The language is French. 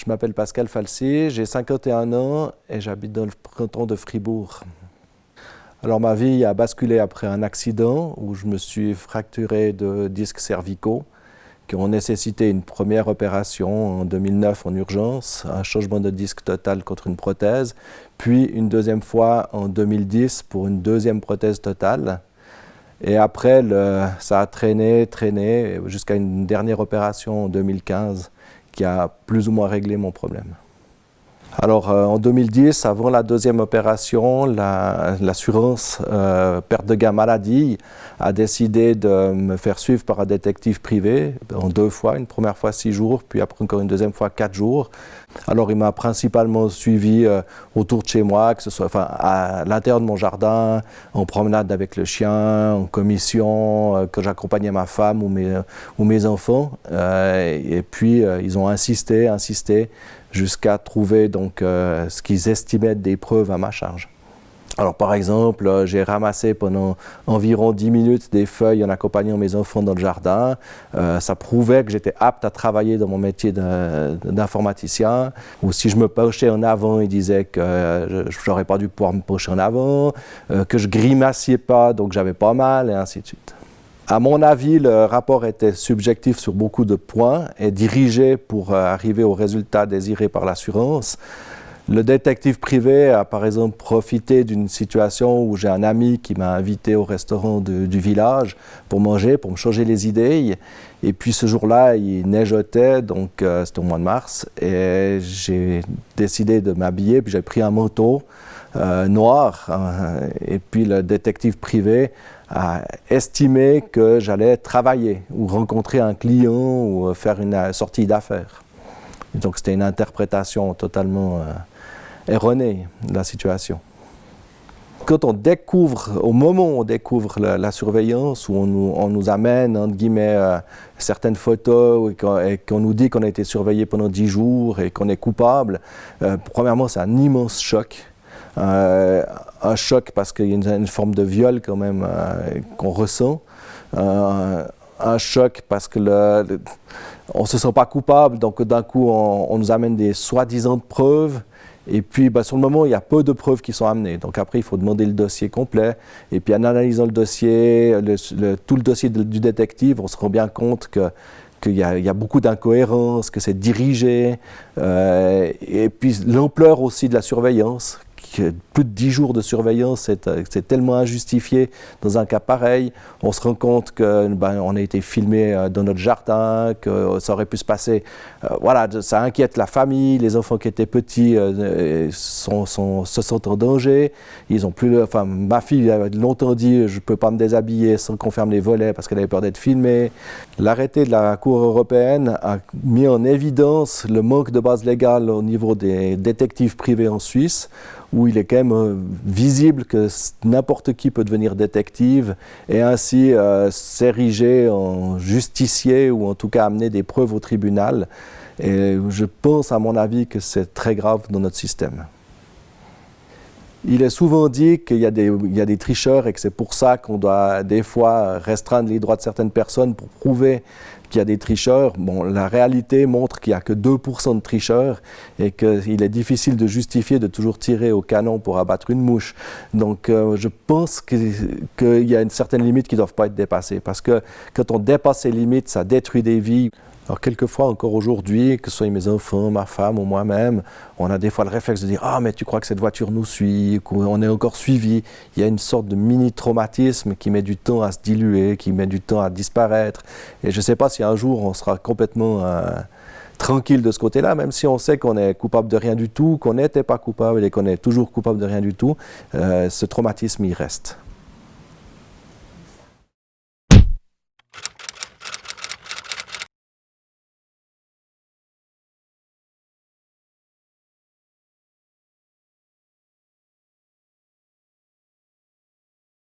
Je m'appelle Pascal Falsi, j'ai 51 ans et j'habite dans le canton de Fribourg. Alors ma vie a basculé après un accident où je me suis fracturé de disques cervicaux qui ont nécessité une première opération en 2009 en urgence, un changement de disque total contre une prothèse, puis une deuxième fois en 2010 pour une deuxième prothèse totale. Et après, ça a traîné jusqu'à une dernière opération en 2015 qui a plus ou moins réglé mon problème. Alors en 2010, avant la deuxième opération, l'assurance perte de gain maladie a décidé de me faire suivre par un détective privé en 2 fois, une première fois 6 jours, puis après encore une deuxième fois 4 jours. Alors il m'a principalement suivi autour de chez moi, que ce soit à l'intérieur de mon jardin, en promenade avec le chien, en commission, que j'accompagnais ma femme ou mes enfants. Et puis ils ont insisté jusqu'à trouver donc, ce qu'ils estimaient être des preuves à ma charge. Alors par exemple, j'ai ramassé pendant environ 10 minutes des feuilles en accompagnant mes enfants dans le jardin. Ça prouvait que j'étais apte à travailler dans mon métier d'informaticien. Ou si je me penchais en avant, ils disaient que je n'aurais pas dû pouvoir me pencher en avant, que je grimaciais pas, donc j'avais pas mal, et ainsi de suite. À mon avis, le rapport était subjectif sur beaucoup de points et dirigé pour arriver au résultat désiré par l'assurance. Le détective privé a par exemple profité d'une situation où j'ai un ami qui m'a invité au restaurant du village pour manger, pour me changer les idées. Et puis ce jour-là, il neigeait, donc c'était au mois de mars, et j'ai décidé de m'habiller, puis j'ai pris un manteau noir, et puis le détective privé a estimé que j'allais travailler ou rencontrer un client ou faire une sortie d'affaires. Donc c'était une interprétation totalement erronée de la situation. Quand on découvre, au moment où on découvre la surveillance, où on nous amène, entre guillemets, certaines photos et qu'on nous dit qu'on a été surveillé pendant 10 jours et qu'on est coupable, premièrement c'est un immense choc. Un choc parce qu'il y a une forme de viol quand même qu'on ressent. Un choc parce que on ne se sent pas coupable, donc d'un coup on nous amène des soi-disant preuves. Et puis sur le moment, il y a peu de preuves qui sont amenées. Donc après, il faut demander le dossier complet. Et puis en analysant le dossier, tout le dossier du détective, on se rend bien compte qu'il y a beaucoup d'incohérences, que c'est dirigé. Et puis l'ampleur aussi de la surveillance. Plus de 10 jours de surveillance, c'est tellement injustifié dans un cas pareil. On se rend compte qu'on a été filmé dans notre jardin, que ça aurait pu se passer. Voilà, ça inquiète la famille, les enfants qui étaient petits se sentent en danger. Ils ont plus, ma fille a longtemps dit « je ne peux pas me déshabiller sans qu'on ferme les volets parce qu'elle avait peur d'être filmée ». L'arrêté de la Cour européenne a mis en évidence le manque de base légale au niveau des détectives privés en Suisse, où il est quand même visible que n'importe qui peut devenir détective et ainsi s'ériger en justicier ou en tout cas amener des preuves au tribunal. Et je pense, à mon avis, que c'est très grave dans notre système. Il est souvent dit qu'il y a des tricheurs et que c'est pour ça qu'on doit des fois restreindre les droits de certaines personnes pour prouver qu'il y a des tricheurs. Bon, la réalité montre qu'il n'y a que 2% de tricheurs et qu'il est difficile de justifier de toujours tirer au canon pour abattre une mouche. Donc je pense qu'il y a une certaine limite qui ne doit pas être dépassée parce que quand on dépasse ces limites, ça détruit des vies. Alors quelquefois, encore aujourd'hui, que ce soit mes enfants, ma femme ou moi-même, on a des fois le réflexe de dire « Ah, mais tu crois que cette voiture nous suit, qu'on est encore suivi ?» Il y a une sorte de mini-traumatisme qui met du temps à se diluer, qui met du temps à disparaître. Et je ne sais pas si un jour on sera complètement tranquille de ce côté-là, même si on sait qu'on est coupable de rien du tout, qu'on n'était pas coupable et qu'on est toujours coupable de rien du tout, ce traumatisme, il reste.